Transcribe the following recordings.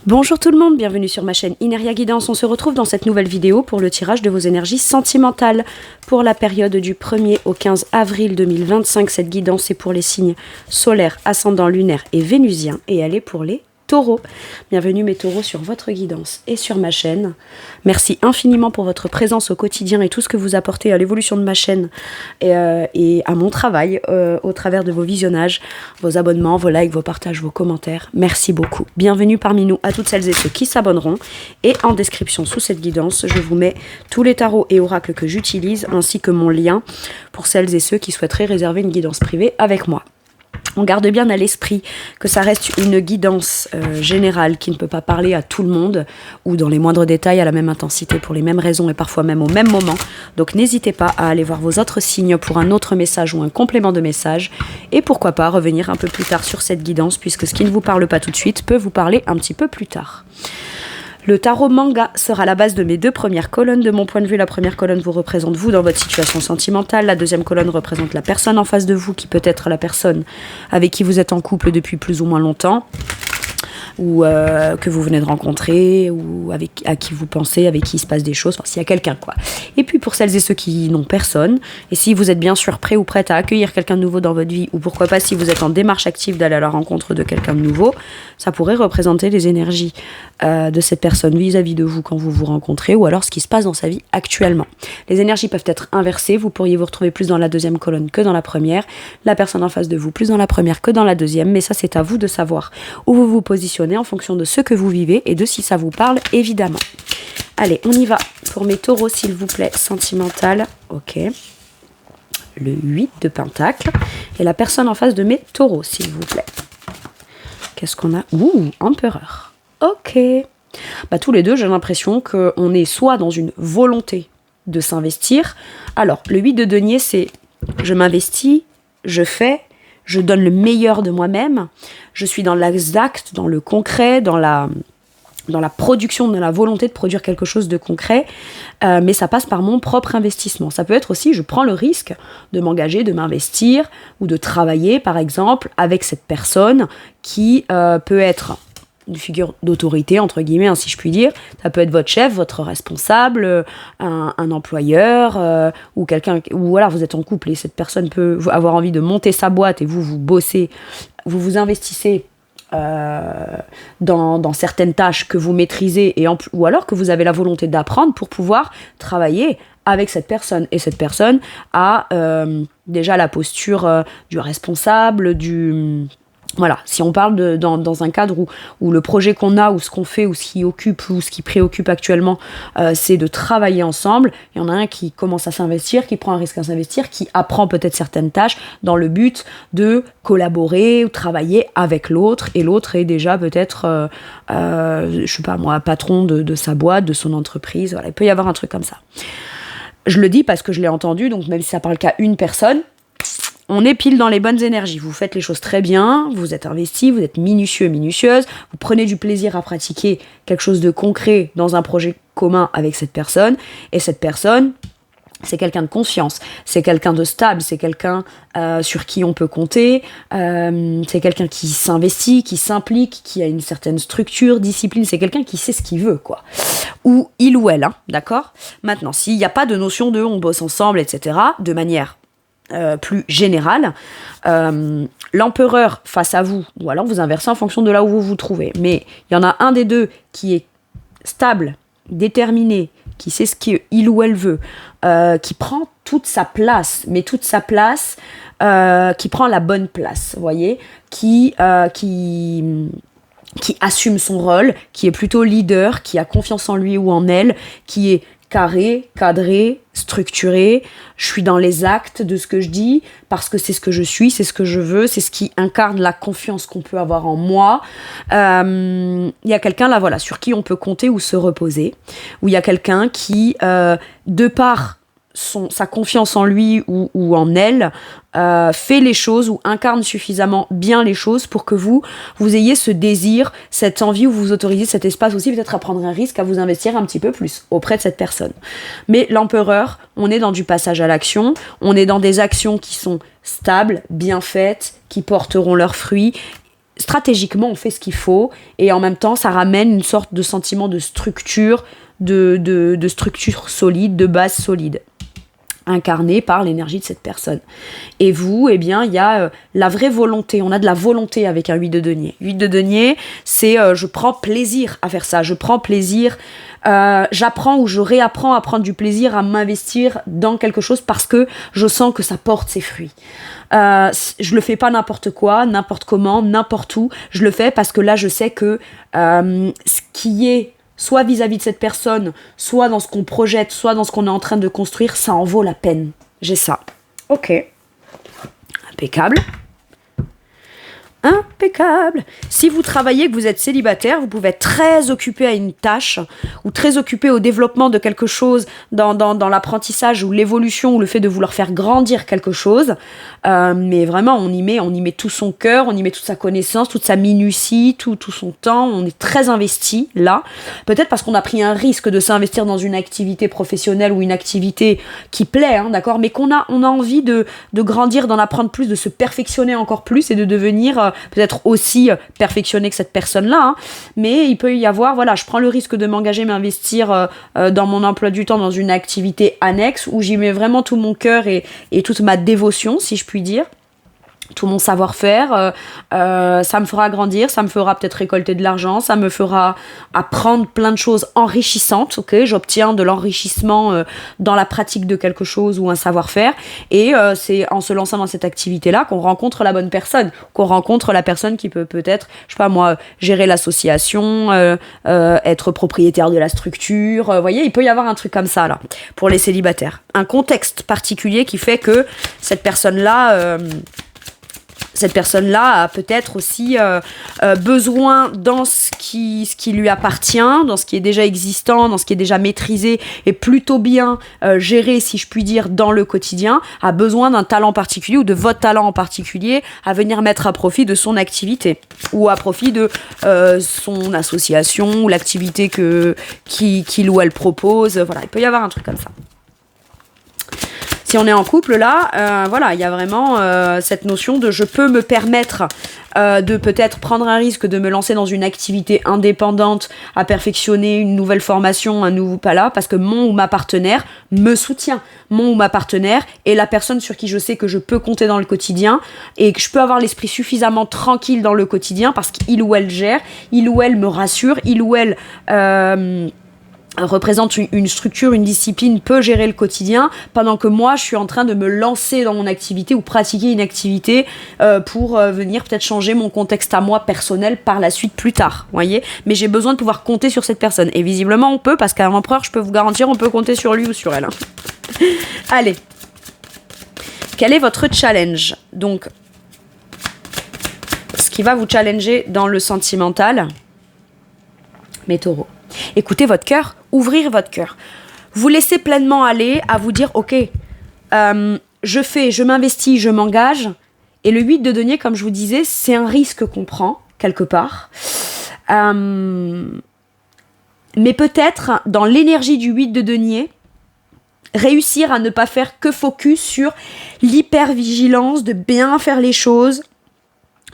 Bonjour tout le monde, bienvenue sur ma chaîne Ineria Guidance. On se retrouve dans cette nouvelle vidéo pour le tirage de vos énergies sentimentales pour la période du 1er au 15 avril 2025. Cette guidance est pour les signes solaires, ascendants, lunaires et vénusiens et elle est pour les taureaux. Bienvenue mes taureaux sur votre guidance et sur ma chaîne. Merci infiniment pour votre présence au quotidien et tout ce que vous apportez à l'évolution de ma chaîne et à mon travail au travers de vos visionnages, vos abonnements, vos likes, vos partages, vos commentaires. Merci beaucoup. Bienvenue parmi nous à toutes celles et ceux qui s'abonneront. Et en description sous cette guidance, je vous mets tous les tarots et oracles que j'utilise ainsi que mon lien pour celles et ceux qui souhaiteraient réserver une guidance privée avec moi. On garde bien à l'esprit que ça reste une guidance générale qui ne peut pas parler à tout le monde ou dans les moindres détails à la même intensité pour les mêmes raisons et parfois même au même moment. Donc n'hésitez pas à aller voir vos autres signes pour un autre message ou un complément de message et pourquoi pas revenir un peu plus tard sur cette guidance puisque ce qui ne vous parle pas tout de suite peut vous parler un petit peu plus tard. Le tarot manga sera la base de mes deux premières colonnes. De mon point de vue, la première colonne vous représente vous dans votre situation sentimentale. La deuxième colonne représente la personne en face de vous, qui peut être la personne avec qui vous êtes en couple depuis plus ou moins longtemps, ou que vous venez de rencontrer, ou à qui vous pensez, avec qui il se passe des choses, enfin, s'il y a quelqu'un, quoi. Et puis pour celles et ceux qui n'ont personne, et si vous êtes bien sûr prêt ou prête à accueillir quelqu'un de nouveau dans votre vie, ou pourquoi pas si vous êtes en démarche active d'aller à la rencontre de quelqu'un de nouveau, ça pourrait représenter les énergies de cette personne vis-à-vis de vous quand vous vous rencontrez, ou alors ce qui se passe dans sa vie actuellement. Les énergies peuvent être inversées, vous pourriez vous retrouver plus dans la deuxième colonne que dans la première, la personne en face de vous plus dans la première que dans la deuxième, mais ça c'est à vous de savoir où vous vous positionnez en fonction de ce que vous vivez et de si ça vous parle, évidemment. Allez, on y va pour mes taureaux, s'il vous plaît, sentimental. Ok. Le 8 de pentacle. Et la personne en face de mes taureaux, s'il vous plaît. Qu'est-ce qu'on a? Ouh, empereur. Ok. Bah, tous les deux, j'ai l'impression qu'on est soit dans une volonté de s'investir. Alors, le 8 de denier, c'est je m'investis, je fais, je donne le meilleur de moi-même, je suis dans l'exact, dans le concret, dans la production, dans la volonté de produire quelque chose de concret, mais ça passe par mon propre investissement. Ça peut être aussi, je prends le risque de m'engager, de m'investir, ou de travailler, par exemple, avec cette personne qui peut être une figure d'autorité, entre guillemets, hein, si je puis dire. Ça peut être votre chef, votre responsable, un employeur, ou quelqu'un, ou voilà, vous êtes en couple et cette personne peut avoir envie de monter sa boîte et vous bossez, vous investissez dans certaines tâches que vous maîtrisez ou alors que vous avez la volonté d'apprendre pour pouvoir travailler avec cette personne. Et cette personne a déjà la posture du responsable, Voilà, si on parle dans un cadre où le projet qu'on a, ou ce qu'on fait, ou ce qui occupe, ou ce qui préoccupe actuellement, c'est de travailler ensemble, il y en a un qui commence à s'investir, qui prend un risque à s'investir, qui apprend peut-être certaines tâches dans le but de collaborer ou travailler avec l'autre, et l'autre est déjà peut-être, je sais pas moi, patron de sa boîte, de son entreprise, voilà, il peut y avoir un truc comme ça. Je le dis parce que je l'ai entendu, donc même si ça parle qu'à une personne, on est pile dans les bonnes énergies. Vous faites les choses très bien, vous êtes investi, vous êtes minutieux, minutieuse, vous prenez du plaisir à pratiquer quelque chose de concret dans un projet commun avec cette personne, et cette personne, c'est quelqu'un de confiance, c'est quelqu'un de stable, c'est quelqu'un sur qui on peut compter, c'est quelqu'un qui s'investit, qui s'implique, qui a une certaine structure, discipline, c'est quelqu'un qui sait ce qu'il veut, quoi. Ou il ou elle, hein, d'accord ? Maintenant, s'il n'y a pas de notion de on bosse ensemble, etc., de manière plus générale, l'empereur face à vous, ou alors vous inversez en fonction de là où vous vous trouvez, mais il y en a un des deux qui est stable, déterminé, qui sait ce qu'il ou elle veut, qui prend toute sa place, mais toute sa place, qui prend la bonne place, vous voyez, qui assume son rôle, qui est plutôt leader, qui a confiance en lui ou en elle, qui est carré, cadré, structuré, je suis dans les actes de ce que je dis, parce que c'est ce que je suis, c'est ce que je veux, c'est ce qui incarne la confiance qu'on peut avoir en moi. Il y a quelqu'un là, voilà, sur qui on peut compter ou se reposer, où il y a quelqu'un qui, de par sa confiance en lui ou en elle, fait les choses ou incarne suffisamment bien les choses pour que vous ayez ce désir, cette envie, ou vous autorisez cet espace aussi peut-être à prendre un risque, à vous investir un petit peu plus auprès de cette personne. Mais l'empereur, on est dans du passage à l'action, on est dans des actions qui sont stables, bien faites, qui porteront leurs fruits, stratégiquement, on fait ce qu'il faut, et en même temps, ça ramène une sorte de sentiment de structure, de structure solide, de base solide, incarnée par l'énergie de cette personne. Et vous, eh bien, il y a la vraie volonté. On a de la volonté avec un 8 de denier. 8 de denier, c'est je prends plaisir à faire ça. Je prends plaisir, j'apprends ou je réapprends à prendre du plaisir à m'investir dans quelque chose parce que je sens que ça porte ses fruits. Je le fais pas n'importe quoi, n'importe comment, n'importe où. Je le fais parce que là, je sais que ce qui est soit vis-à-vis de cette personne, soit dans ce qu'on projette, soit dans ce qu'on est en train de construire, ça en vaut la peine. J'ai ça. Ok. Impeccable. Impeccable. Si vous travaillez, que vous êtes célibataire, vous pouvez être très occupé à une tâche ou très occupé au développement de quelque chose dans l'apprentissage ou l'évolution ou le fait de vouloir faire grandir quelque chose. Mais vraiment, on y met tout son cœur, on y met toute sa connaissance, toute sa minutie, tout son temps. On est très investi là. Peut-être parce qu'on a pris un risque de s'investir dans une activité professionnelle ou une activité qui plaît, d'accord, mais qu'on a envie de grandir, d'en apprendre plus, de se perfectionner encore plus et de devenir peut-être aussi perfectionné que cette personne-là, mais il peut y avoir, voilà, je prends le risque de m'engager, m'investir dans mon emploi du temps, dans une activité annexe où j'y mets vraiment tout mon cœur et toute ma dévotion, si je puis dire. Tout mon savoir-faire, ça me fera grandir, ça me fera peut-être récolter de l'argent, ça me fera apprendre plein de choses enrichissantes, ok, j'obtiens de l'enrichissement dans la pratique de quelque chose ou un savoir-faire, et c'est en se lançant dans cette activité-là qu'on rencontre la bonne personne, qu'on rencontre la personne qui peut peut-être, je sais pas moi, gérer l'association, être propriétaire de la structure, vous voyez, il peut y avoir un truc comme ça là, pour les célibataires. Un contexte particulier qui fait que cette personne-là a peut-être aussi besoin dans ce qui lui appartient, dans ce qui est déjà existant, dans ce qui est déjà maîtrisé et plutôt bien géré, si je puis dire, dans le quotidien, a besoin d'un talent particulier ou de votre talent en particulier à venir mettre à profit de son activité ou à profit de son association ou l'activité qu'il ou elle propose. Voilà, il peut y avoir un truc comme ça. Si on est en couple, là, voilà, il y a vraiment cette notion de je peux me permettre de peut-être prendre un risque de me lancer dans une activité indépendante, à perfectionner une nouvelle formation, un nouveau pala, parce que mon ou ma partenaire me soutient. Mon ou ma partenaire est la personne sur qui je sais que je peux compter dans le quotidien et que je peux avoir l'esprit suffisamment tranquille dans le quotidien parce qu'il ou elle gère, il ou elle me rassure, il ou elle représente une structure, une discipline, peut gérer le quotidien, pendant que moi, je suis en train de me lancer dans mon activité ou pratiquer une activité pour venir peut-être changer mon contexte à moi personnel par la suite plus tard, voyez. Mais j'ai besoin de pouvoir compter sur cette personne. Et visiblement, on peut, parce qu'à l'empereur, je peux vous garantir, on peut compter sur lui ou sur elle. Allez. Quel est votre challenge ? Donc, ce qui va vous challenger dans le sentimental, mes taureaux. Écoutez votre cœur, ouvrir votre cœur. Vous laissez pleinement aller à vous dire, ok, je m'investis, je m'engage. Et le 8 de denier, comme je vous disais, c'est un risque qu'on prend, quelque part. Mais peut-être, dans l'énergie du 8 de denier, réussir à ne pas faire que focus sur l'hypervigilance, de bien faire les choses,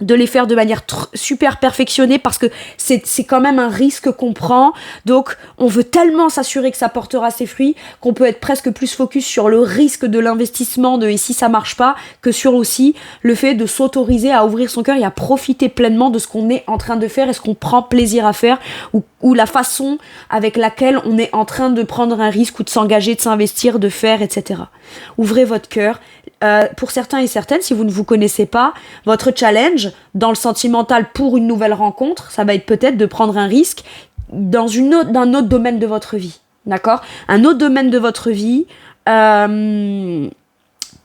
de les faire de manière super perfectionnée parce que c'est quand même un risque qu'on prend, donc on veut tellement s'assurer que ça portera ses fruits qu'on peut être presque plus focus sur le risque de l'investissement et si ça marche pas, que sur aussi le fait de s'autoriser à ouvrir son cœur et à profiter pleinement de ce qu'on est en train de faire et ce qu'on prend plaisir à faire ou la façon avec laquelle on est en train de prendre un risque ou de s'engager, de s'investir, de faire, etc. Ouvrez votre cœur. Pour certains et certaines, si vous ne vous connaissez pas, votre challenge dans le sentimental pour une nouvelle rencontre, ça va être peut-être de prendre un risque dans d'un autre domaine de votre vie. D'accord ? Un autre domaine de votre vie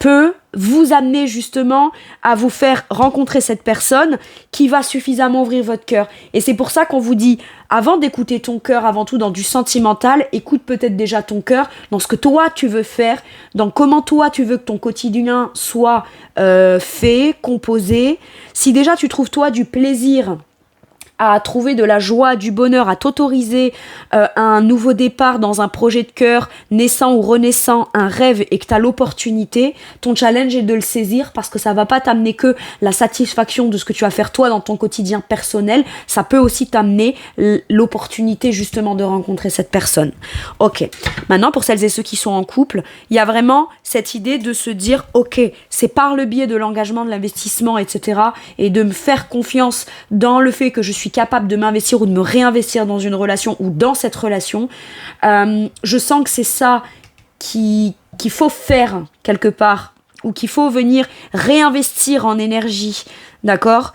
peut vous amener justement à vous faire rencontrer cette personne qui va suffisamment ouvrir votre cœur. Et c'est pour ça qu'on vous dit, avant d'écouter ton cœur, avant tout dans du sentimental, écoute peut-être déjà ton cœur dans ce que toi tu veux faire, dans comment toi tu veux que ton quotidien soit fait, composé. Si déjà tu trouves toi du plaisir à trouver de la joie, du bonheur, à t'autoriser un nouveau départ dans un projet de cœur, naissant ou renaissant, un rêve, et que tu as l'opportunité, ton challenge est de le saisir, parce que ça va pas t'amener que la satisfaction de ce que tu vas faire toi dans ton quotidien personnel, ça peut aussi t'amener l'opportunité justement de rencontrer cette personne. Ok, maintenant pour celles et ceux qui sont en couple, il y a vraiment cette idée de se dire, ok, c'est par le biais de l'engagement, de l'investissement, etc., et de me faire confiance dans le fait que je suis capable de m'investir ou de me réinvestir dans une relation ou dans cette relation, je sens que c'est ça qu'il faut faire quelque part, ou qu'il faut venir réinvestir en énergie, d'accord,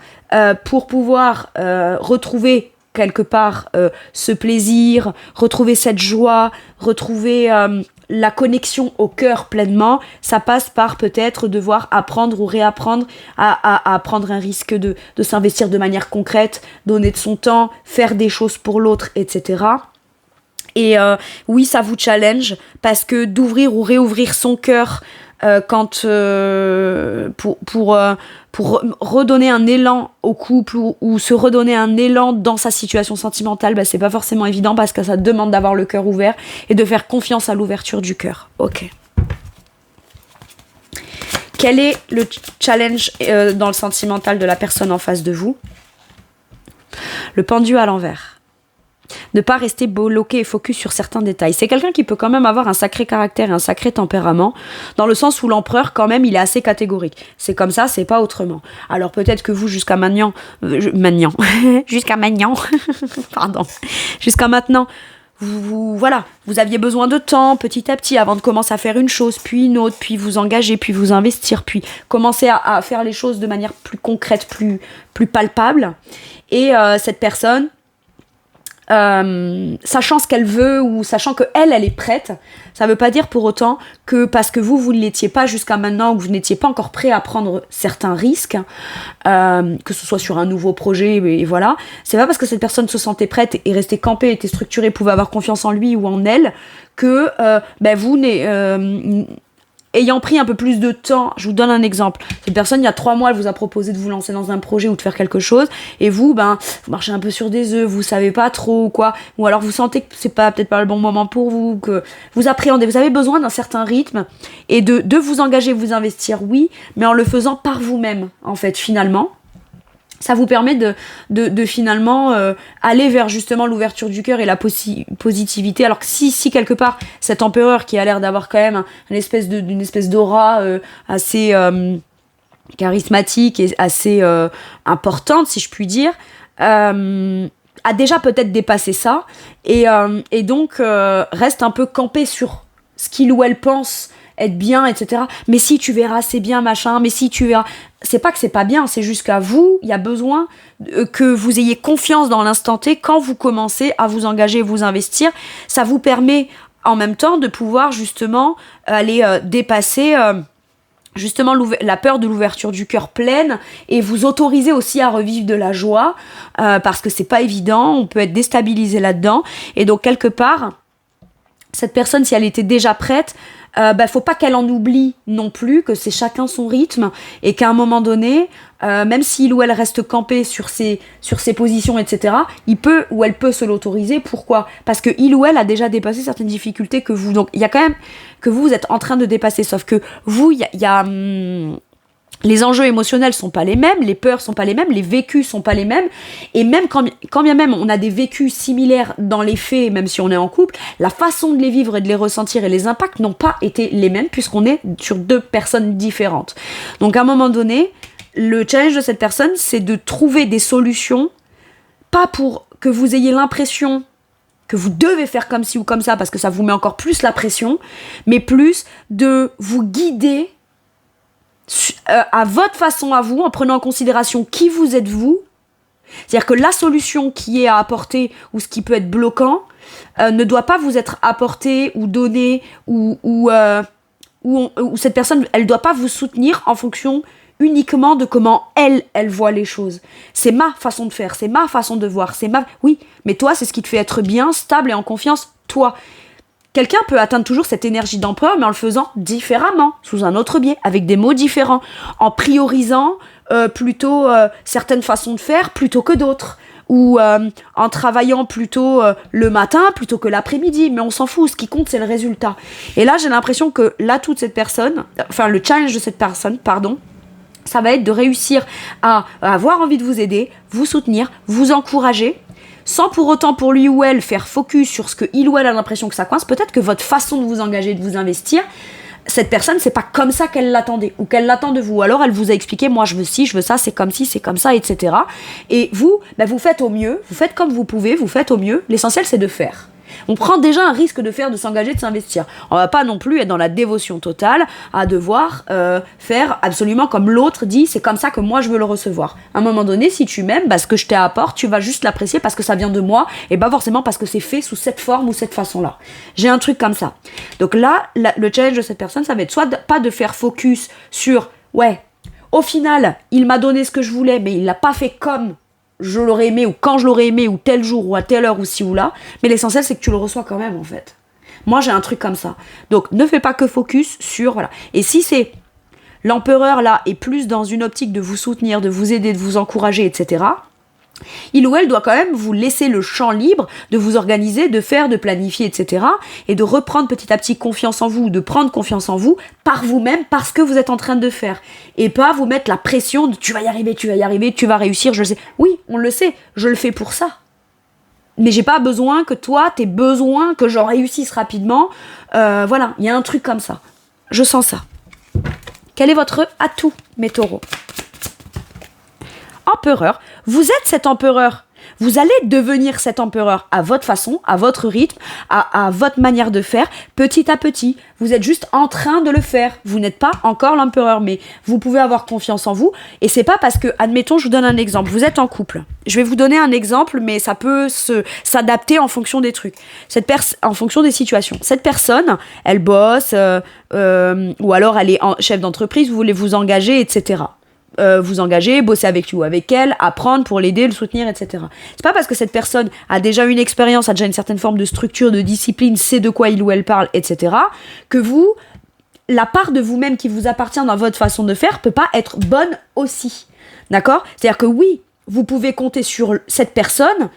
pour pouvoir retrouver quelque part ce plaisir, retrouver cette joie, retrouver la connexion au cœur pleinement. Ça passe par peut-être devoir apprendre ou réapprendre à prendre un risque de s'investir de manière concrète, donner de son temps, faire des choses pour l'autre, etc. Et oui, ça vous challenge, parce que d'ouvrir ou réouvrir son cœur pour redonner un élan au couple ou se redonner un élan dans sa situation sentimentale, c'est pas forcément évident, parce que ça demande d'avoir le cœur ouvert et de faire confiance à l'ouverture du cœur. Ok. Quel est le challenge dans le sentimental de la personne en face de vous? Le pendu à l'envers. Ne pas rester bloqué et focus sur certains détails. C'est quelqu'un qui peut quand même avoir un sacré caractère et un sacré tempérament, dans le sens où l'empereur, quand même, il est assez catégorique. C'est comme ça, c'est pas autrement. Alors peut-être que vous, jusqu'à maintenant, vous aviez besoin de temps, petit à petit, avant de commencer à faire une chose, puis une autre, puis vous engager, puis vous investir, puis commencer à faire les choses de manière plus concrète, plus palpable. Et cette personne, sachant ce qu'elle veut, ou sachant que elle est prête, ça veut pas dire pour autant que parce que vous ne l'étiez pas jusqu'à maintenant, ou que vous n'étiez pas encore prêt à prendre certains risques, que ce soit sur un nouveau projet, et voilà, c'est pas parce que cette personne se sentait prête et restait campée, était structurée, pouvait avoir confiance en lui ou en elle, que vous ayant pris un peu plus de temps. Je vous donne un exemple. Cette personne, il y a 3 mois, elle vous a proposé de vous lancer dans un projet ou de faire quelque chose, et vous marchez un peu sur des œufs, vous savez pas trop quoi, ou alors vous sentez que c'est peut-être pas le bon moment pour vous, que vous appréhendez, vous avez besoin d'un certain rythme, et de vous engager, vous investir, oui, mais en le faisant par vous-même, en fait, finalement. Ça vous permet de finalement aller vers justement l'ouverture du cœur et la positivité. Alors que si quelque part, cet empereur qui a l'air d'avoir quand même d'une espèce d'aura assez charismatique et assez importante, si je puis dire, a déjà peut-être dépassé ça, et donc reste un peu campé sur ce qu'il ou elle pense être bien, etc. Mais si tu verras, c'est bien, machin, mais si tu verras... C'est pas que c'est pas bien, c'est juste qu'à vous, il y a besoin que vous ayez confiance dans l'instant T quand vous commencez à vous engager, vous investir. Ça vous permet en même temps de pouvoir justement aller dépasser... justement la peur de l'ouverture du cœur pleine, et vous autoriser aussi à revivre de la joie, parce que c'est pas évident, on peut être déstabilisé là-dedans, et donc quelque part, cette personne, si elle était déjà prête, faut pas qu'elle en oublie non plus, que c'est chacun son rythme, et qu'à un moment donné, même s'il ou elle reste campé sur ses positions, etc., il peut ou elle peut se l'autoriser. Pourquoi ? Parce que il ou elle a déjà dépassé certaines difficultés que vous. Donc il y a quand même que vous êtes en train de dépasser, sauf que vous, il y a les enjeux émotionnels sont pas les mêmes, les peurs sont pas les mêmes, les vécus sont pas les mêmes, et même quand bien même on a des vécus similaires dans les faits, même si on est en couple, la façon de les vivre et de les ressentir et les impacts n'ont pas été les mêmes, puisqu'on est sur 2 personnes différentes. Donc à un moment donné, le challenge de cette personne, c'est de trouver des solutions, pas pour que vous ayez l'impression que vous devez faire comme ci ou comme ça, parce que ça vous met encore plus la pression, mais plus de vous guider à votre façon à vous, en prenant en considération qui vous êtes vous. C'est-à-dire que la solution qui est à apporter, ou ce qui peut être bloquant, ne doit pas vous être apportée ou donnée, ou cette personne, elle ne doit pas vous soutenir en fonction uniquement de comment elle voit les choses. C'est ma façon de faire, c'est ma façon de voir, oui, mais toi, c'est ce qui te fait être bien, stable et en confiance, toi. Quelqu'un peut atteindre toujours cette énergie d'empereur, mais en le faisant différemment, sous un autre biais, avec des mots différents, en priorisant plutôt certaines façons de faire plutôt que d'autres, ou en travaillant plutôt le matin plutôt que l'après-midi, mais on s'en fout, ce qui compte c'est le résultat. Et là j'ai l'impression que l'atout de cette personne, enfin le challenge de cette personne, pardon, ça va être de réussir à avoir envie de vous aider, vous soutenir, vous encourager, sans pour autant pour lui ou elle faire focus sur ce que il ou elle a l'impression que ça coince. Peut-être que votre façon de vous engager, de vous investir, cette personne, c'est pas comme ça qu'elle l'attendait ou qu'elle l'attend de vous. Alors elle vous a expliqué, moi je veux ci, je veux ça, c'est comme ci, c'est comme ça, etc. Et vous, vous faites au mieux, vous faites comme vous pouvez, vous faites au mieux. L'essentiel c'est de faire. On prend déjà un risque de faire, de s'engager, de s'investir. On va pas non plus être dans la dévotion totale à devoir faire absolument comme l'autre dit, c'est comme ça que moi je veux le recevoir. À un moment donné, si tu m'aimes, ce que je t'apporte, tu vas juste l'apprécier parce que ça vient de moi et pas forcément parce que c'est fait sous cette forme ou cette façon-là. J'ai un truc comme ça. Donc là, le challenge de cette personne, ça va être soit pas de faire focus sur, au final, il m'a donné ce que je voulais, mais il l'a pas fait comme je l'aurais aimé, ou quand je l'aurais aimé, ou tel jour, ou à telle heure, ou ci ou là, mais l'essentiel c'est que tu le reçois quand même en fait. Moi j'ai un truc comme ça. Donc ne fais pas que focus sur, voilà. Et si c'est l'empereur là est plus dans une optique de vous soutenir, de vous aider, de vous encourager, etc., il ou elle doit quand même vous laisser le champ libre de vous organiser, de faire, de planifier, etc. et de reprendre petit à petit confiance en vous, de prendre confiance en vous par vous-même, parce que vous êtes en train de faire. Et pas vous mettre la pression de tu vas y arriver, tu vas réussir, je le sais. Oui, on le sait, je le fais pour ça. Mais j'ai pas besoin que toi, t'aies besoin que j'en réussisse rapidement. Voilà, il y a un truc comme ça. Je sens ça. Quel est votre atout, mes taureaux ? Empereur, vous êtes cet empereur. Vous allez devenir cet empereur à votre façon, à votre rythme, à votre manière de faire, petit à petit. Vous êtes juste en train de le faire. Vous n'êtes pas encore l'empereur, mais vous pouvez avoir confiance en vous. Et c'est pas parce que, admettons, je vous donne un exemple. Vous êtes en couple. Je vais vous donner un exemple, mais ça peut s'adapter en fonction des trucs. En fonction des situations. Cette personne, elle bosse, ou alors elle est chef d'entreprise, vous voulez vous engager, etc. Vous engager, bosser avec lui ou avec elle, apprendre pour l'aider, le soutenir, etc. C'est pas parce que cette personne a déjà une expérience, a déjà une certaine forme de structure, de discipline, sait de quoi il ou elle parle, etc., que vous, la part de vous-même qui vous appartient dans votre façon de faire peut pas être bonne aussi. D'accord ? C'est-à-dire que oui, vous pouvez compter sur cette personne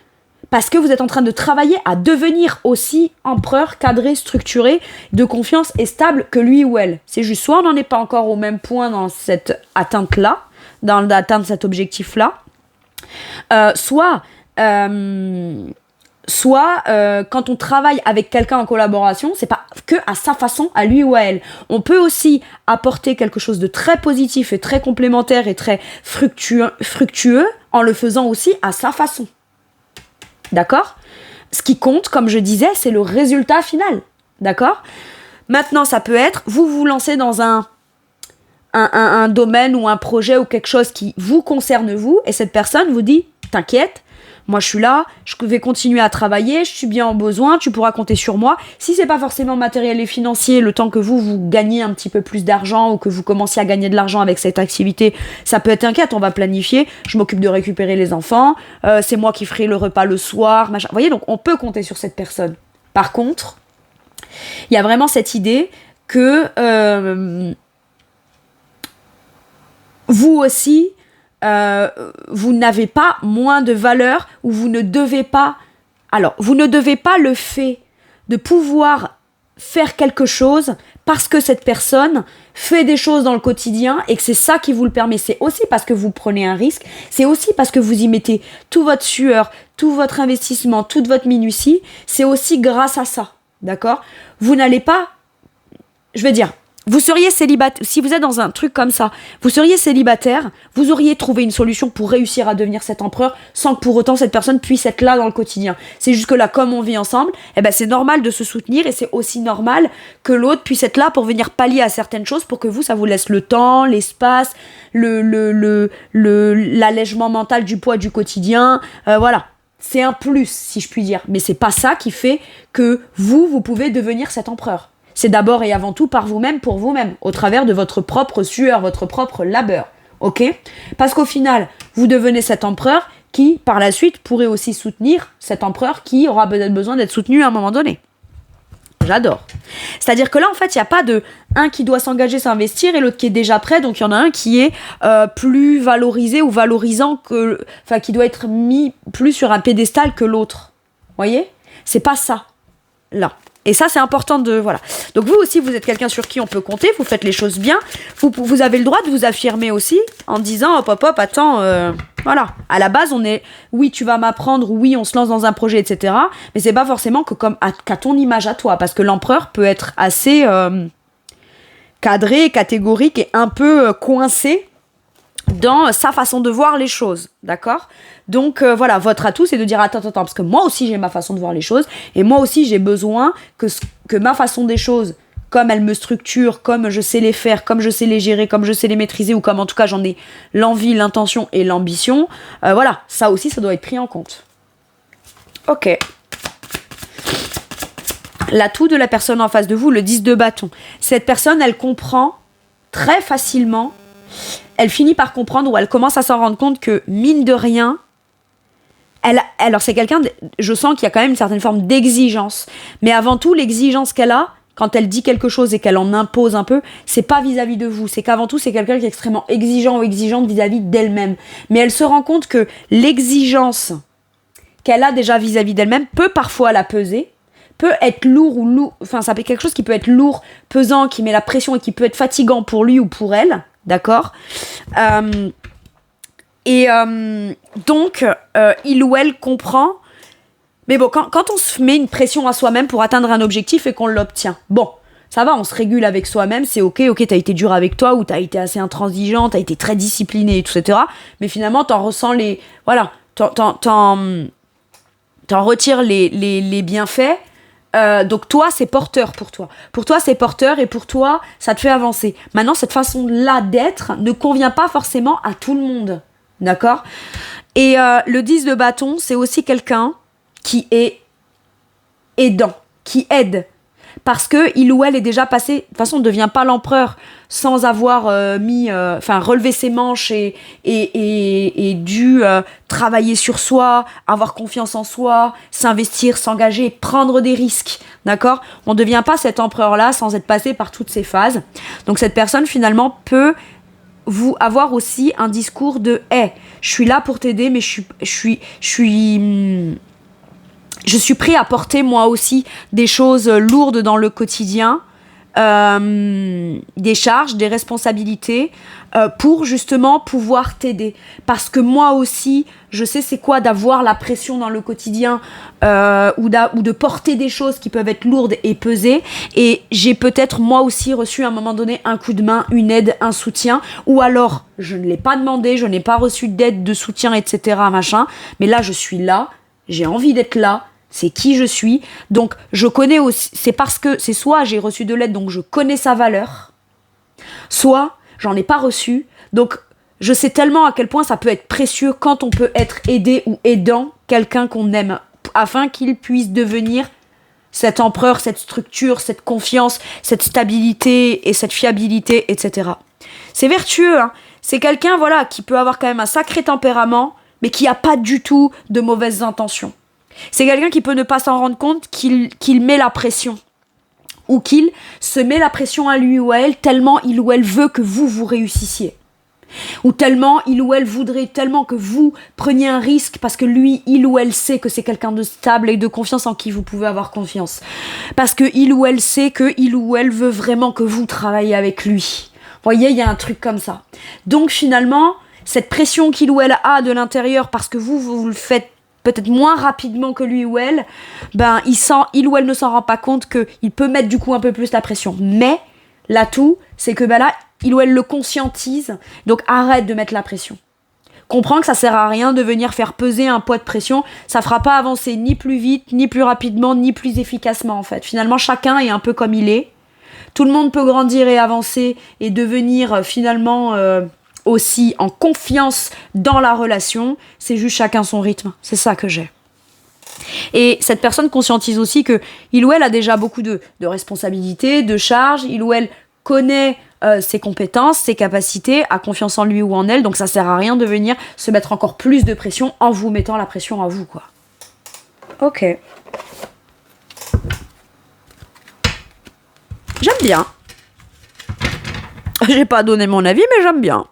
parce que vous êtes en train de travailler à devenir aussi empereur, cadré, structuré, de confiance et stable que lui ou elle. C'est juste, soit on n'en est pas encore au même point dans cette atteinte-là, dans l'atteinte de cet objectif-là, soit quand on travaille avec quelqu'un en collaboration, c'est pas que à sa façon, à lui ou à elle. On peut aussi apporter quelque chose de très positif et très complémentaire et très fructueux en le faisant aussi à sa façon. D'accord ? Ce qui compte, comme je disais, c'est le résultat final. D'accord ? Maintenant, ça peut être, vous lancez dans un domaine ou un projet ou quelque chose qui vous concerne vous, et cette personne vous dit, t'inquiète, moi je suis là, je vais continuer à travailler, je suis bien en besoin, tu pourras compter sur moi. Si c'est pas forcément matériel et financier, le temps que vous gagnez un petit peu plus d'argent ou que vous commenciez à gagner de l'argent avec cette activité, ça peut être t'inquiète, on va planifier, je m'occupe de récupérer les enfants, c'est moi qui ferai le repas le soir, machin. Vous voyez, donc on peut compter sur cette personne. Par contre, il y a vraiment cette idée que vous aussi, vous n'avez pas moins de valeur, ou vous ne devez pas... Alors, vous ne devez pas le fait de pouvoir faire quelque chose parce que cette personne fait des choses dans le quotidien et que c'est ça qui vous le permet. C'est aussi parce que vous prenez un risque, c'est aussi parce que vous y mettez tout votre sueur, tout votre investissement, toute votre minutie, c'est aussi grâce à ça, d'accord ? Vous n'allez pas... Je veux dire... Vous seriez célibataire, si vous êtes dans un truc comme ça, vous seriez célibataire, vous auriez trouvé une solution pour réussir à devenir cet empereur sans que pour autant cette personne puisse être là dans le quotidien. C'est juste que là, comme on vit ensemble, c'est normal de se soutenir et c'est aussi normal que l'autre puisse être là pour venir pallier à certaines choses pour que vous, ça vous laisse le temps, l'espace, l'allègement mental du poids du quotidien, voilà. C'est un plus, si je puis dire. Mais c'est pas ça qui fait que vous pouvez devenir cet empereur. C'est d'abord et avant tout par vous-même, pour vous-même, au travers de votre propre sueur, votre propre labeur, ok ? Parce qu'au final, vous devenez cet empereur qui, par la suite, pourrait aussi soutenir cet empereur qui aura peut-être besoin d'être soutenu à un moment donné. J'adore. C'est-à-dire que là, en fait, il n'y a pas de un qui doit s'engager, s'investir et l'autre qui est déjà prêt. Donc, il y en a un qui est plus valorisé ou valorisant que... Enfin, qui doit être mis plus sur un pédestal que l'autre. Vous voyez ? C'est pas ça, là. Et ça, c'est important de... Voilà. Donc, vous aussi, vous êtes quelqu'un sur qui on peut compter. Vous faites les choses bien. Vous avez le droit de vous affirmer aussi en disant, hop, hop, hop, attends... Voilà. À la base, on est... Oui, tu vas m'apprendre. Oui, on se lance dans un projet, etc. Mais c'est pas forcément que comme qu'à ton image à toi. Parce que l'empereur peut être assez cadré, catégorique et un peu coincé dans sa façon de voir les choses, d'accord ? Donc voilà, votre atout, c'est de dire attends, parce que moi aussi j'ai ma façon de voir les choses, et moi aussi j'ai besoin que ma façon des choses, comme elle me structure, comme je sais les faire, comme je sais les gérer, comme je sais les maîtriser, ou comme en tout cas j'en ai l'envie, l'intention et l'ambition, voilà, ça aussi ça doit être pris en compte. Ok. L'atout de la personne en face de vous, le 10 de bâton. Cette personne, elle comprend très facilement, elle finit par comprendre ou elle commence à s'en rendre compte que, mine de rien, alors c'est quelqu'un, je sens qu'il y a quand même une certaine forme d'exigence. Mais avant tout, l'exigence qu'elle a, quand elle dit quelque chose et qu'elle en impose un peu, c'est pas vis-à-vis de vous. C'est qu'avant tout, c'est quelqu'un qui est extrêmement exigeant ou exigeante vis-à-vis d'elle-même. Mais elle se rend compte que l'exigence qu'elle a déjà vis-à-vis d'elle-même peut parfois la peser, peut être lourd, enfin ça peut être quelque chose qui peut être lourd, pesant, qui met la pression et qui peut être fatigant pour lui ou pour elle. D'accord ? Donc, il ou elle comprend. Mais bon, quand on se met une pression à soi-même pour atteindre un objectif et qu'on l'obtient, bon, ça va, on se régule avec soi-même, c'est ok, t'as été dur avec toi, ou t'as été assez intransigeant, t'as été très discipliné, etc. Mais finalement, t'en ressens les... Voilà, t'en retires les bienfaits. Donc toi, c'est porteur pour toi. Pour toi, c'est porteur et pour toi, ça te fait avancer. Maintenant, cette façon-là d'être ne convient pas forcément à tout le monde. D'accord ? Et le 10 de bâton, c'est aussi quelqu'un qui est aidant, qui aide. Parce que il ou elle est déjà passé... De toute façon, on ne devient pas l'empereur sans avoir relevé ses manches et dû travailler sur soi, avoir confiance en soi, s'investir, s'engager, prendre des risques. D'accord ? On ne devient pas cet empereur-là sans être passé par toutes ces phases. Donc cette personne, finalement, peut vous avoir aussi un discours de « Hey, je suis là pour t'aider, mais je suis prêt à porter moi aussi des choses lourdes dans le quotidien, des charges, des responsabilités, pour justement pouvoir t'aider. Parce que moi aussi, je sais c'est quoi d'avoir la pression dans le quotidien ou de porter des choses qui peuvent être lourdes et pesées. Et j'ai peut-être moi aussi reçu à un moment donné un coup de main, une aide, un soutien. Ou alors, je ne l'ai pas demandé, je n'ai pas reçu d'aide, de soutien, etc. machin. Mais là, je suis là, j'ai envie d'être là. C'est qui je suis, donc je connais aussi, c'est parce que c'est soit j'ai reçu de l'aide, donc je connais sa valeur, soit j'en ai pas reçu, donc je sais tellement à quel point ça peut être précieux quand on peut être aidé ou aidant quelqu'un qu'on aime, afin qu'il puisse devenir cet empereur, cette structure, cette confiance, cette stabilité et cette fiabilité, etc. C'est vertueux, hein. C'est quelqu'un voilà, qui peut avoir quand même un sacré tempérament, mais qui a pas du tout de mauvaises intentions. C'est quelqu'un qui peut ne pas s'en rendre compte qu'il met la pression. Ou qu'il se met la pression à lui ou à elle tellement il ou elle veut que vous réussissiez. Ou tellement il ou elle voudrait tellement que vous preniez un risque parce que lui, il ou elle sait que c'est quelqu'un de stable et de confiance en qui vous pouvez avoir confiance. Parce que il ou elle sait que il ou elle veut vraiment que vous travaillez avec lui. Vous voyez, il y a un truc comme ça. Donc finalement, cette pression qu'il ou elle a de l'intérieur parce que vous le faites peut-être moins rapidement que lui ou elle, ben il ou elle ne s'en rend pas compte qu'il peut mettre du coup un peu plus la pression. Mais l'atout, c'est que ben là, il ou elle le conscientise, donc arrête de mettre la pression. Comprends que ça sert à rien de venir faire peser un poids de pression, ça fera pas avancer ni plus vite, ni plus rapidement, ni plus efficacement en fait. Finalement, chacun est un peu comme il est. Tout le monde peut grandir et avancer et devenir finalement... aussi en confiance dans la relation, c'est juste chacun son rythme. C'est ça que j'ai. Et cette personne conscientise aussi que il ou elle a déjà beaucoup de responsabilités, de charges, il ou elle connaît ses compétences, ses capacités, a confiance en lui ou en elle, donc ça sert à rien de venir se mettre encore plus de pression en vous mettant la pression à vous, quoi. Ok. J'aime bien. J'ai pas donné mon avis, mais j'aime bien.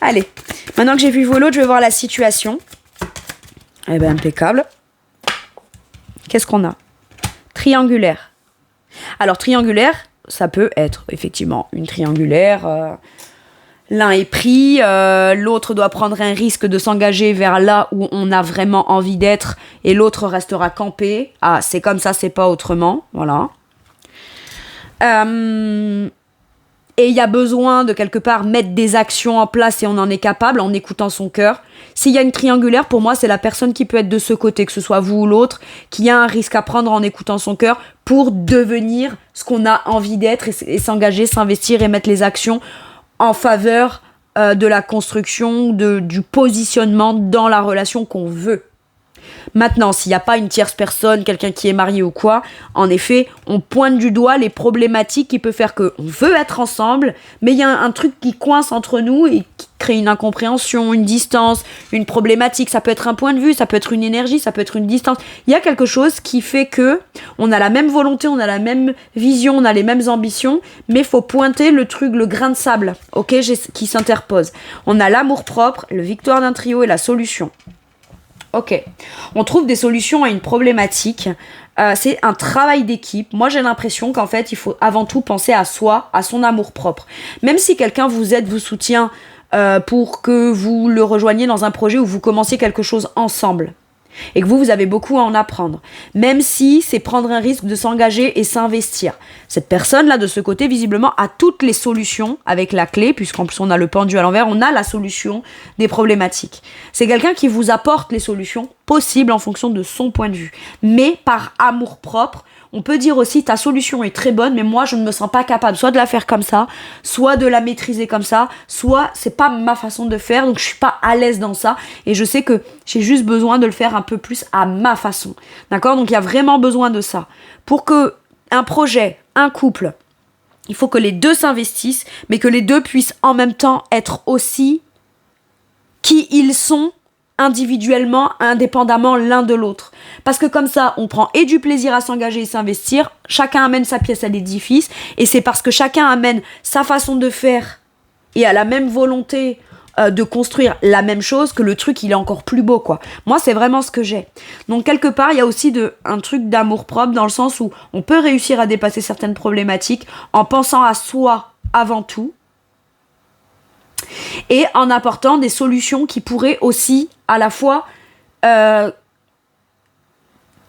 Allez, maintenant que j'ai vu vos lots, je vais voir la situation. Eh ben, impeccable. Qu'est-ce qu'on a? Triangulaire. Alors, triangulaire, ça peut être effectivement une triangulaire. L'un est pris, l'autre doit prendre un risque de s'engager vers là où on a vraiment envie d'être et l'autre restera campé. Ah, c'est comme ça, c'est pas autrement. Voilà. Et il y a besoin de quelque part mettre des actions en place et on en est capable en écoutant son cœur. S'il y a une triangulaire, pour moi, c'est la personne qui peut être de ce côté, que ce soit vous ou l'autre, qui a un risque à prendre en écoutant son cœur pour devenir ce qu'on a envie d'être et s'engager, s'investir et mettre les actions en faveur de la construction, du positionnement dans la relation qu'on veut. Maintenant, s'il n'y a pas une tierce personne, quelqu'un qui est marié ou quoi, en effet, on pointe du doigt les problématiques qui peuvent faire qu'on veut être ensemble, mais il y a un truc qui coince entre nous et qui crée une incompréhension, une distance, une problématique. Ça peut être un point de vue, ça peut être une énergie, ça peut être une distance. Il y a quelque chose qui fait que on a la même volonté, on a la même vision, on a les mêmes ambitions, mais il faut pointer le truc, le grain de sable, ok, qui s'interpose. On a l'amour-propre, le victoire d'un trio et la solution. Ok, on trouve des solutions à une problématique. C'est un travail d'équipe. Moi, j'ai l'impression qu'en fait, il faut avant tout penser à soi, à son amour-propre. Même si quelqu'un vous aide, vous soutient pour que vous le rejoigniez dans un projet où vous commenciez quelque chose ensemble et que vous avez beaucoup à en apprendre. Même si c'est prendre un risque de s'engager et s'investir. Cette personne-là, de ce côté, visiblement, a toutes les solutions avec la clé, puisqu'en plus on a le pendu à l'envers, on a la solution des problématiques. C'est quelqu'un qui vous apporte les solutions possibles en fonction de son point de vue. Mais par amour-propre, on peut dire aussi ta solution est très bonne, mais moi je ne me sens pas capable soit de la faire comme ça, soit de la maîtriser comme ça, soit c'est pas ma façon de faire, donc je suis pas à l'aise dans ça et je sais que j'ai juste besoin de le faire un peu plus à ma façon. D'accord? Donc il y a vraiment besoin de ça. Pour que un projet, un couple, il faut que les deux s'investissent, mais que les deux puissent en même temps être aussi qui ils sont individuellement, indépendamment l'un de l'autre. Parce que comme ça, on prend et du plaisir à s'engager et s'investir, chacun amène sa pièce à l'édifice, et c'est parce que chacun amène sa façon de faire et a la même volonté de construire la même chose que le truc, il est encore plus beau, quoi. Moi, c'est vraiment ce que j'ai. Donc, quelque part, il y a aussi un truc d'amour-propre dans le sens où on peut réussir à dépasser certaines problématiques en pensant à soi avant tout, et en apportant des solutions qui pourraient aussi à la fois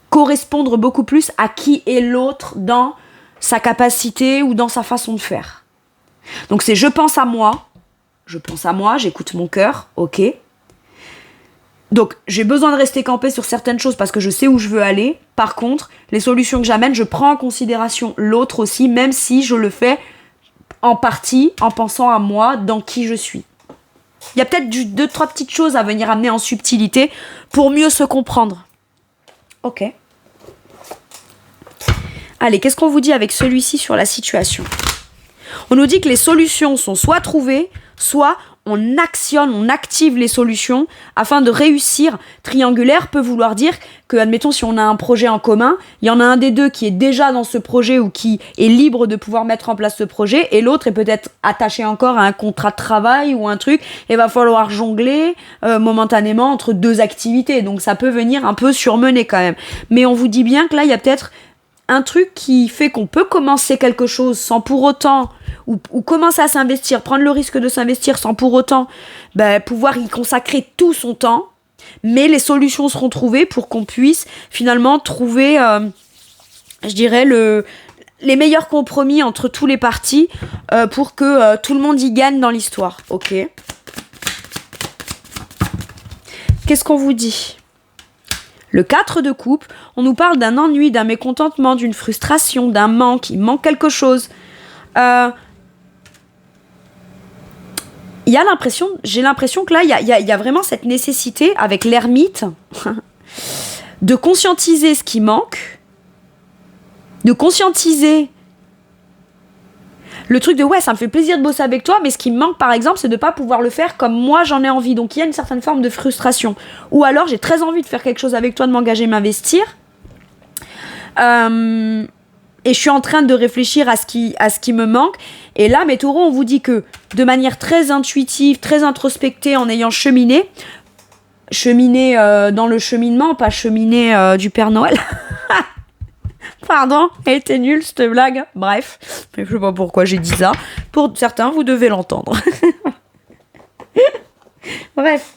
correspondre beaucoup plus à qui est l'autre dans sa capacité ou dans sa façon de faire. Donc c'est je pense à moi, j'écoute mon cœur, ok. Donc j'ai besoin de rester campé sur certaines choses parce que je sais où je veux aller. Par contre, les solutions que j'amène, je prends en considération l'autre aussi, même si je le fais en partie en pensant à moi, dans qui je suis. Il y a peut-être 2-3 petites choses à venir amener en subtilité pour mieux se comprendre. Ok. Allez, qu'est-ce qu'on vous dit avec celui-ci sur la situation? On nous dit que les solutions sont soit trouvées, soit on active les solutions afin de réussir. Triangulaire peut vouloir dire que, admettons, si on a un projet en commun, il y en a un des deux qui est déjà dans ce projet ou qui est libre de pouvoir mettre en place ce projet et l'autre est peut-être attaché encore à un contrat de travail ou un truc et va falloir jongler momentanément entre deux activités. Donc ça peut venir un peu surmener quand même. Mais on vous dit bien que là, il y a peut-être un truc qui fait qu'on peut commencer quelque chose sans pour autant, ou commencer à s'investir, prendre le risque de s'investir sans pour autant pouvoir y consacrer tout son temps, mais les solutions seront trouvées pour qu'on puisse finalement trouver, je dirais, les meilleurs compromis entre tous les partis pour que tout le monde y gagne dans l'histoire. Ok. Qu'est-ce qu'on vous dit ? Le 4 de coupe, on nous parle d'un ennui, d'un mécontentement, d'une frustration, d'un manque, il manque quelque chose. J'ai l'impression que là, il y a vraiment cette nécessité avec l'ermite de conscientiser ce qui manque, de conscientiser le truc de ouais, ça me fait plaisir de bosser avec toi, mais ce qui me manque par exemple, c'est de pas pouvoir le faire comme moi j'en ai envie. Donc il y a une certaine forme de frustration. Ou alors j'ai très envie de faire quelque chose avec toi, de m'engager, m'investir. Et je suis en train de réfléchir à ce qui me manque. Et là, mes taureaux, on vous dit que de manière très intuitive, très introspectée, en ayant cheminé dans le cheminement, pas cheminé du Père Noël. Pardon, elle était nulle cette blague. Bref, je sais pas pourquoi j'ai dit ça. Pour certains, vous devez l'entendre. Bref.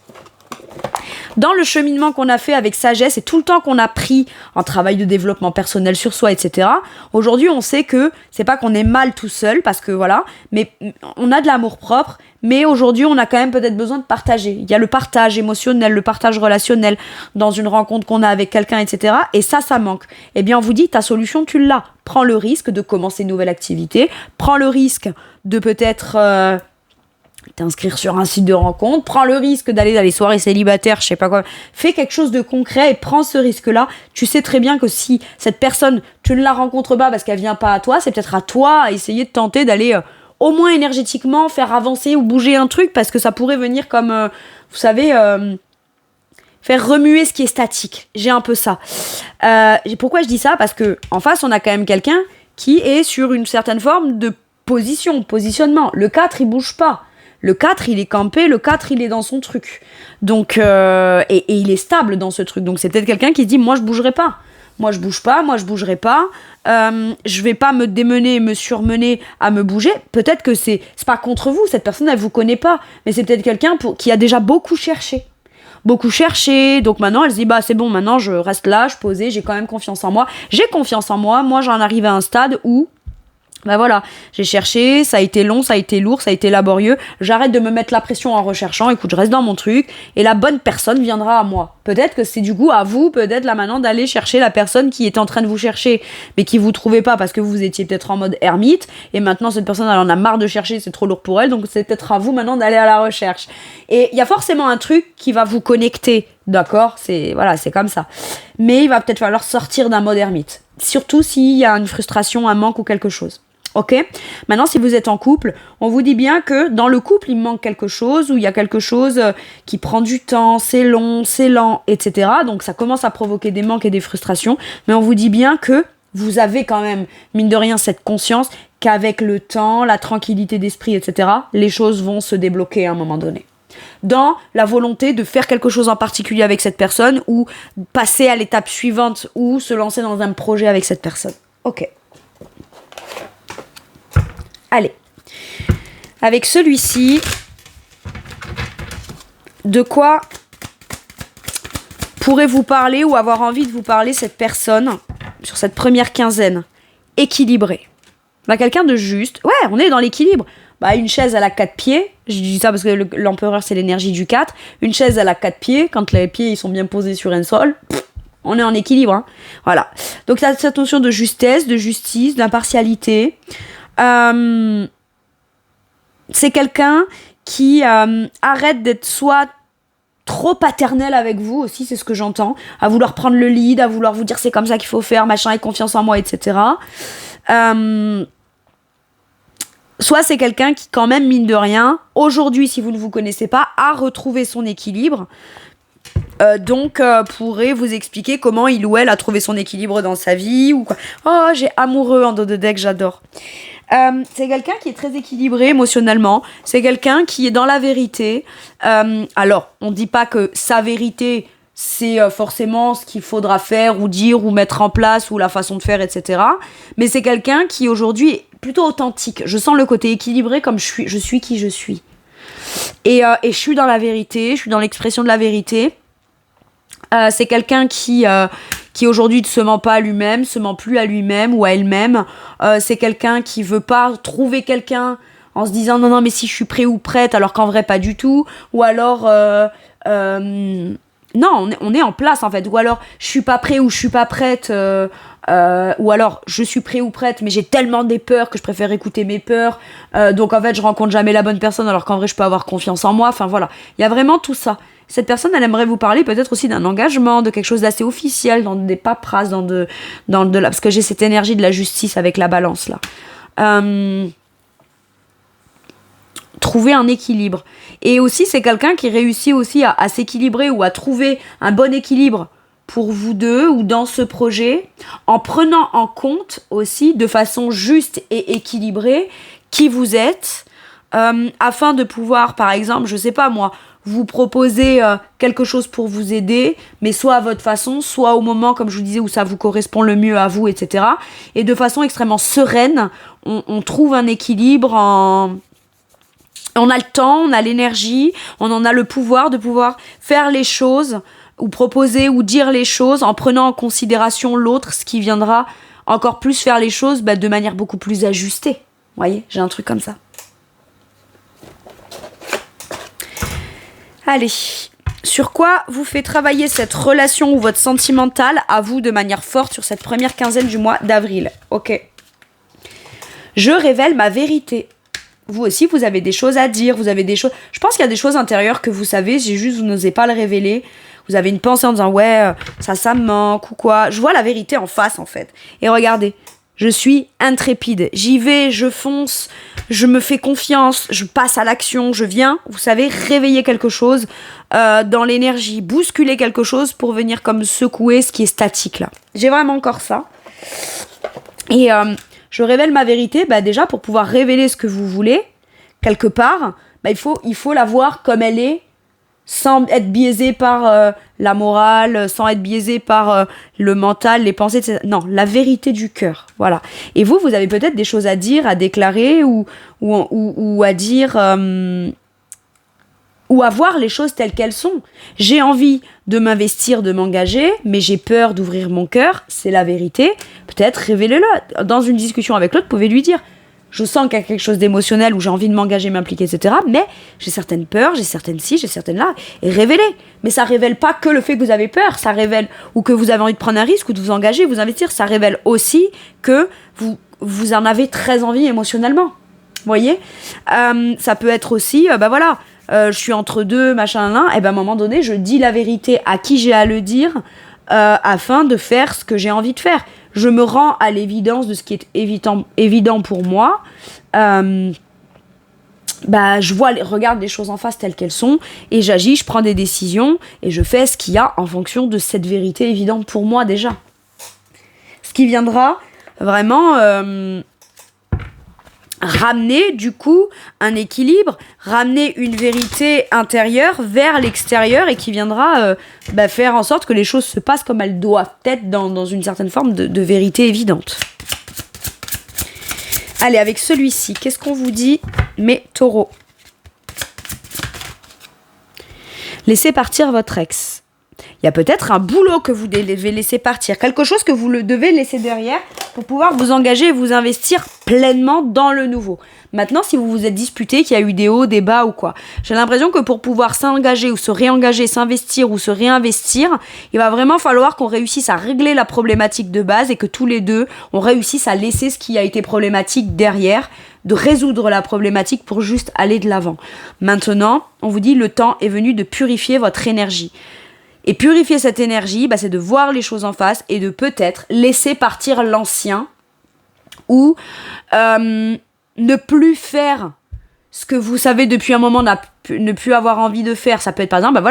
Dans le cheminement qu'on a fait avec sagesse et tout le temps qu'on a pris en travail de développement personnel sur soi, etc., aujourd'hui, on sait que c'est pas qu'on est mal tout seul, parce que voilà, mais on a de l'amour propre, mais aujourd'hui, on a quand même peut-être besoin de partager. Il y a le partage émotionnel, le partage relationnel dans une rencontre qu'on a avec quelqu'un, etc., et ça manque. Eh bien, on vous dit, ta solution, tu l'as. Prends le risque de commencer une nouvelle activité, prends le risque de peut-être... t'inscrire sur un site de rencontre, prends le risque d'aller dans les soirées célibataires, je sais pas quoi, fais quelque chose de concret et prends ce risque-là. Tu sais très bien que si cette personne, tu ne la rencontres pas parce qu'elle vient pas à toi, c'est peut-être à toi à essayer de tenter d'aller au moins énergétiquement faire avancer ou bouger un truc, parce que ça pourrait venir comme, vous savez, faire remuer ce qui est statique. J'ai un peu ça. Pourquoi je dis ça ? Parce que en face, on a quand même quelqu'un qui est sur une certaine forme de positionnement. Le 4, il bouge pas. Le 4, il est campé, le 4, il est dans son truc. Donc, et il est stable dans ce truc. Donc, c'est peut-être quelqu'un qui se dit, moi, je bougerai pas. Moi, je bouge pas, moi, je bougerai pas. Je vais pas me démener, me surmener à me bouger. Peut-être que c'est pas contre vous, cette personne, elle vous connaît pas. Mais c'est peut-être quelqu'un qui a déjà beaucoup cherché. Donc maintenant, elle se dit, bah, c'est bon, maintenant, je reste là, je posais, j'ai quand même confiance en moi. J'ai confiance en moi. Moi, j'en arrive à un stade où, bah voilà, j'ai cherché, ça a été long, ça a été lourd, ça a été laborieux. J'arrête de me mettre la pression en recherchant. Écoute, je reste dans mon truc et la bonne personne viendra à moi. Peut-être que c'est du coup à vous, peut-être là maintenant, d'aller chercher la personne qui est en train de vous chercher, mais qui vous trouvait pas parce que vous étiez peut-être en mode ermite. Et maintenant, cette personne, elle en a marre de chercher, c'est trop lourd pour elle. Donc, c'est peut-être à vous maintenant d'aller à la recherche. Et il y a forcément un truc qui va vous connecter, d'accord ? C'est comme ça. Mais il va peut-être falloir sortir d'un mode ermite. Surtout s'il y a une frustration, un manque ou quelque chose. Ok ? Maintenant, si vous êtes en couple, on vous dit bien que dans le couple, il manque quelque chose, ou il y a quelque chose qui prend du temps, c'est long, c'est lent, etc. Donc, ça commence à provoquer des manques et des frustrations. Mais on vous dit bien que vous avez quand même, mine de rien, cette conscience qu'avec le temps, la tranquillité d'esprit, etc., les choses vont se débloquer à un moment donné. Dans la volonté de faire quelque chose en particulier avec cette personne, ou passer à l'étape suivante, ou se lancer dans un projet avec cette personne. Ok. Allez, avec celui-ci, de quoi pourrait vous parler ou avoir envie de vous parler cette personne sur cette première quinzaine ? Équilibrée. Bah, quelqu'un de juste. Ouais, on est dans l'équilibre. Bah, une chaise, elle a 4 pieds. Je dis ça parce que l'empereur, c'est l'énergie du 4. Une chaise, elle a 4 pieds. Quand les pieds ils sont bien posés sur un sol, on est en équilibre. Hein. Voilà. Donc, ça, cette notion de justesse, de justice, d'impartialité. C'est quelqu'un qui arrête d'être soit trop paternel avec vous aussi, c'est ce que j'entends, à vouloir prendre le lead, à vouloir vous dire c'est comme ça qu'il faut faire, machin, et confiance en moi, etc. Soit c'est quelqu'un qui, quand même, mine de rien, aujourd'hui, si vous ne vous connaissez pas, a retrouvé son équilibre. Donc pourrait vous expliquer comment il ou elle a trouvé son équilibre dans sa vie ou quoi. Oh, j'ai amoureux en dos de deck, j'adore. C'est quelqu'un qui est très équilibré émotionnellement. C'est quelqu'un qui est dans la vérité. Alors, on dit pas que sa vérité, c'est forcément ce qu'il faudra faire ou dire ou mettre en place ou la façon de faire, etc. Mais c'est quelqu'un qui aujourd'hui est plutôt authentique. Je sens le côté équilibré comme je suis qui je suis. Et je suis dans la vérité, je suis dans l'expression de la vérité. C'est quelqu'un qui aujourd'hui ne se ment pas à lui-même, se ment plus à lui-même ou à elle-même. C'est quelqu'un qui veut pas trouver quelqu'un en se disant non mais si je suis prêt ou prête alors qu'en vrai pas du tout. Ou alors non, on est en place en fait. Ou alors je suis pas prêt ou je suis pas prête. Ou alors je suis prêt ou prête mais j'ai tellement des peurs que je préfère écouter mes peurs. Donc en fait je rencontre jamais la bonne personne alors qu'en vrai je peux avoir confiance en moi. Enfin voilà, il y a vraiment tout ça. Cette personne, elle aimerait vous parler peut-être aussi d'un engagement, de quelque chose d'assez officiel, dans des paperasses, dans de la, parce que j'ai cette énergie de la justice avec la balance là. Trouver un équilibre. Et aussi, c'est quelqu'un qui réussit aussi à s'équilibrer ou à trouver un bon équilibre pour vous deux ou dans ce projet, en prenant en compte aussi de façon juste et équilibrée qui vous êtes, afin de pouvoir, par exemple, je sais pas moi, vous proposer quelque chose pour vous aider, mais soit à votre façon, soit au moment, comme je vous disais, où ça vous correspond le mieux à vous, etc. Et de façon extrêmement sereine, on trouve un équilibre on a le temps, on a l'énergie, on en a le pouvoir de pouvoir faire les choses ou proposer ou dire les choses en prenant en considération l'autre, ce qui viendra encore plus faire les choses de manière beaucoup plus ajustée. Vous voyez, j'ai un truc comme ça. Allez, sur quoi vous fait travailler cette relation ou votre sentimental à vous de manière forte sur cette première quinzaine du mois d'avril? Ok. Je révèle ma vérité. Vous aussi, vous avez des choses à dire, vous avez des choses... Je pense qu'il y a des choses intérieures que vous savez, vous n'osez pas le révéler. Vous avez une pensée en disant, ouais, ça me manque ou quoi. Je vois la vérité en face, en fait. Et regardez, je suis intrépide. J'y vais, je fonce, je me fais confiance, je passe à l'action, je viens, vous savez, réveiller quelque chose dans l'énergie, bousculer quelque chose pour venir comme secouer ce qui est statique, là. J'ai vraiment encore ça. Et... je révèle ma vérité, déjà pour pouvoir révéler ce que vous voulez, quelque part, il faut la voir comme elle est, sans être biaisé par la morale, sans être biaisé par le mental, les pensées, etc. Non, la vérité du cœur, voilà. Et vous avez peut-être des choses à dire, à déclarer, ou à dire... ou à voir les choses telles qu'elles sont. J'ai envie de m'investir, de m'engager, mais j'ai peur d'ouvrir mon cœur, c'est la vérité. Peut-être révélez-le. Dans une discussion avec l'autre, vous pouvez lui dire « Je sens qu'il y a quelque chose d'émotionnel où j'ai envie de m'engager, m'impliquer, etc. Mais j'ai certaines peurs, j'ai certaines ci, j'ai certaines là. » Et révélez. Mais ça révèle pas que le fait que vous avez peur, ça révèle ou que vous avez envie de prendre un risque ou de vous engager, vous investir. Ça révèle aussi que vous en avez très envie émotionnellement. Vous voyez, ça peut être aussi, voilà... je suis entre deux, machin, là, et à un moment donné, je dis la vérité à qui j'ai à le dire afin de faire ce que j'ai envie de faire. Je me rends à l'évidence de ce qui est évident pour moi. Je regarde les choses en face telles qu'elles sont et j'agis, je prends des décisions et je fais ce qu'il y a en fonction de cette vérité évidente pour moi déjà. Ce qui viendra vraiment... ramener du coup un équilibre, ramener une vérité intérieure vers l'extérieur et qui viendra faire en sorte que les choses se passent comme elles doivent être dans une certaine forme de vérité évidente. Allez, avec celui-ci, qu'est-ce qu'on vous dit, mes taureaux? Laissez partir votre ex. Il y a peut-être un boulot que vous devez laisser partir, quelque chose que vous devez laisser derrière pour pouvoir vous engager et vous investir pleinement dans le nouveau. Maintenant, si vous vous êtes disputé, qu'il y a eu des hauts, des bas ou quoi, j'ai l'impression que pour pouvoir s'engager ou se réengager, s'investir ou se réinvestir, il va vraiment falloir qu'on réussisse à régler la problématique de base et que tous les deux, on réussisse à laisser ce qui a été problématique derrière, de résoudre la problématique pour juste aller de l'avant. Maintenant, on vous dit le temps est venu de purifier votre énergie. Et purifier cette énergie, c'est de voir les choses en face et de peut-être laisser partir l'ancien ou ne plus faire ce que vous savez depuis un moment ne plus avoir envie de faire. Ça peut être par exemple,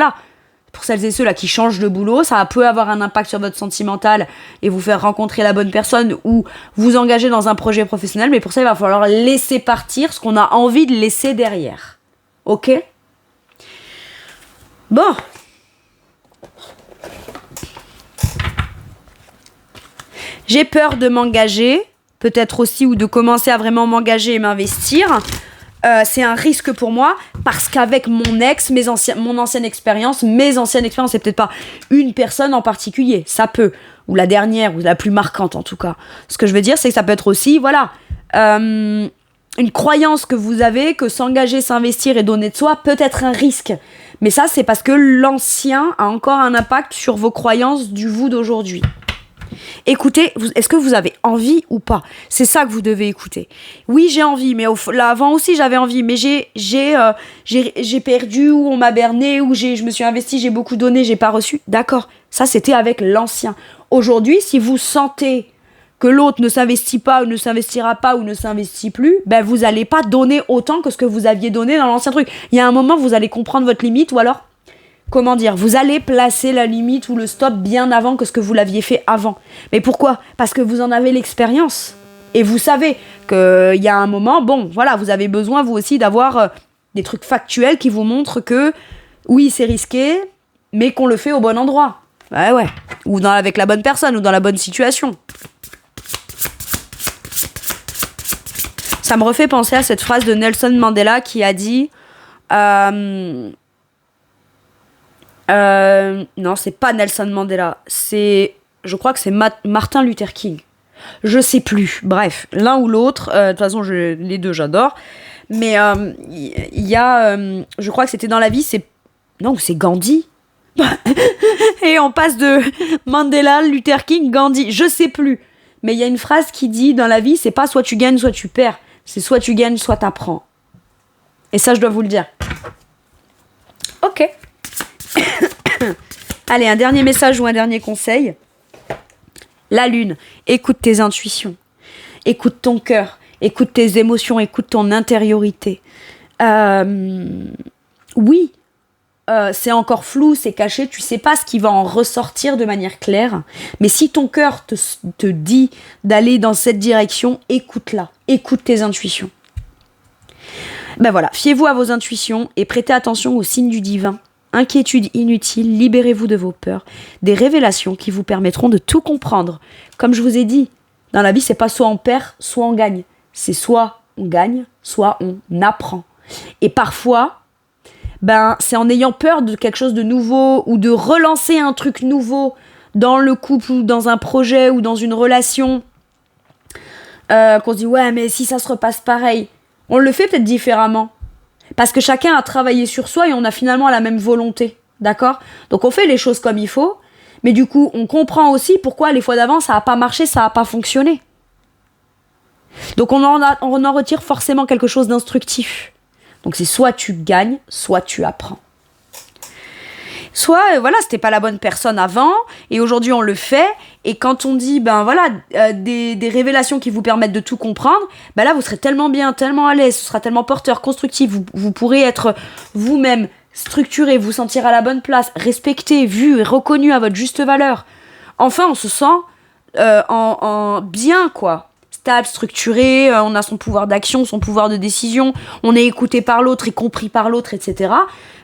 pour celles et ceux là qui changent de boulot, ça peut avoir un impact sur votre sentimental et vous faire rencontrer la bonne personne ou vous engager dans un projet professionnel. Mais pour ça, il va falloir laisser partir ce qu'on a envie de laisser derrière. Ok ? Bon. J'ai peur de m'engager, peut-être aussi, ou de commencer à vraiment m'engager et m'investir. C'est un risque pour moi parce qu'avec mon ex, mon ancienne expérience, c'est peut-être pas une personne en particulier, ça peut, ou la dernière, ou la plus marquante en tout cas. Ce que je veux dire, c'est que ça peut être aussi, une croyance que vous avez, que s'engager, s'investir et donner de soi peut être un risque. Mais ça, c'est parce que l'ancien a encore un impact sur vos croyances du vous d'aujourd'hui. Écoutez, est-ce que vous avez envie ou pas? C'est ça que vous devez écouter. Oui, j'ai envie, mais là, avant aussi j'avais envie, mais j'ai perdu, ou on m'a berné, ou je me suis investi, j'ai beaucoup donné, j'ai pas reçu. D'accord, ça c'était avec l'ancien. Aujourd'hui, si vous sentez que l'autre ne s'investit pas, ou ne s'investira pas, ou ne s'investit plus, vous allez pas donner autant que ce que vous aviez donné dans l'ancien truc. Il y a un moment, vous allez comprendre votre limite, ou alors comment dire, vous allez placer la limite ou le stop bien avant que ce que vous l'aviez fait avant. Mais pourquoi ? Parce que vous en avez l'expérience. Et vous savez qu'il y a un moment, bon, voilà, vous avez besoin, vous aussi, d'avoir des trucs factuels qui vous montrent que, oui, c'est risqué, mais qu'on le fait au bon endroit. Ouais. Ou avec la bonne personne, ou dans la bonne situation. Ça me refait penser à cette phrase de Nelson Mandela qui a dit... non, c'est pas Nelson Mandela. Je crois que c'est Martin Luther King. Je sais plus. Bref, l'un ou l'autre. De toute façon, les deux, j'adore. Mais il y a... je crois que c'était dans la vie, c'est Gandhi. Et on passe de Mandela, Luther King, Gandhi. Je sais plus. Mais il y a une phrase qui dit, dans la vie, c'est pas soit tu gagnes, soit tu perds. C'est soit tu gagnes, soit t'apprends. Et ça, je dois vous le dire. Ok. Allez, un dernier message ou un dernier conseil. La lune, écoute tes intuitions. Écoute ton cœur. Écoute tes émotions. Écoute ton intériorité. Oui, c'est encore flou, c'est caché. Tu sais pas ce qui va en ressortir de manière claire. Mais si ton cœur te dit d'aller dans cette direction, écoute-la. Écoute tes intuitions. Ben voilà, fiez-vous à vos intuitions et prêtez attention aux signes du divin. Inquiétude inutile, libérez-vous de vos peurs. Des révélations qui vous permettront de tout comprendre. Comme je vous ai dit, dans la vie, c'est pas soit on perd, soit on gagne. C'est soit on gagne, soit on apprend. Et parfois, c'est en ayant peur de quelque chose de nouveau ou de relancer un truc nouveau dans le couple ou dans un projet ou dans une relation qu'on se dit ouais, mais si ça se repasse pareil, on le fait peut-être différemment. Parce que chacun a travaillé sur soi et on a finalement la même volonté. D'accord ? Donc on fait les choses comme il faut, mais du coup, on comprend aussi pourquoi les fois d'avant, ça n'a pas marché, ça n'a pas fonctionné. Donc on en retire forcément quelque chose d'instructif. Donc c'est soit tu gagnes, soit tu apprends. Soit, c'était pas la bonne personne avant, et aujourd'hui on le fait, et quand on dit, des révélations qui vous permettent de tout comprendre, là vous serez tellement bien, tellement à l'aise, ce sera tellement porteur, constructif, vous pourrez être vous-même structuré, vous sentir à la bonne place, respecté, vu et reconnu à votre juste valeur. Enfin, on se sent en bien, quoi. Stable, structuré, on a son pouvoir d'action, son pouvoir de décision, on est écouté par l'autre et compris par l'autre, etc.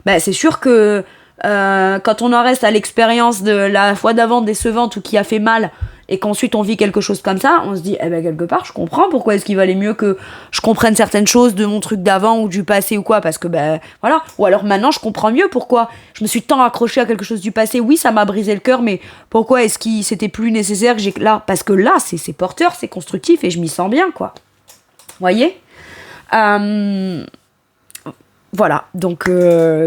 C'est sûr que quand on en reste à l'expérience de la fois d'avant décevante ou qui a fait mal et qu'ensuite on vit quelque chose comme ça, on se dit quelque part je comprends pourquoi est-ce qu'il valait mieux que je comprenne certaines choses de mon truc d'avant ou du passé ou quoi, parce que voilà, ou alors maintenant je comprends mieux pourquoi je me suis tant accrochée à quelque chose du passé. Oui, ça m'a brisé le cœur, mais pourquoi est-ce qu'il c'était plus nécessaire que j'ai là, parce que là c'est porteur, c'est constructif et je m'y sens bien, quoi. Voyez. Voilà, donc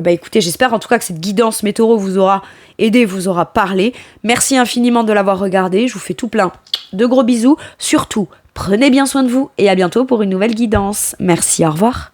écoutez, j'espère en tout cas que cette guidance météo vous aura aidé, vous aura parlé. Merci infiniment de l'avoir regardé, je vous fais tout plein de gros bisous. Surtout, prenez bien soin de vous et à bientôt pour une nouvelle guidance. Merci, au revoir.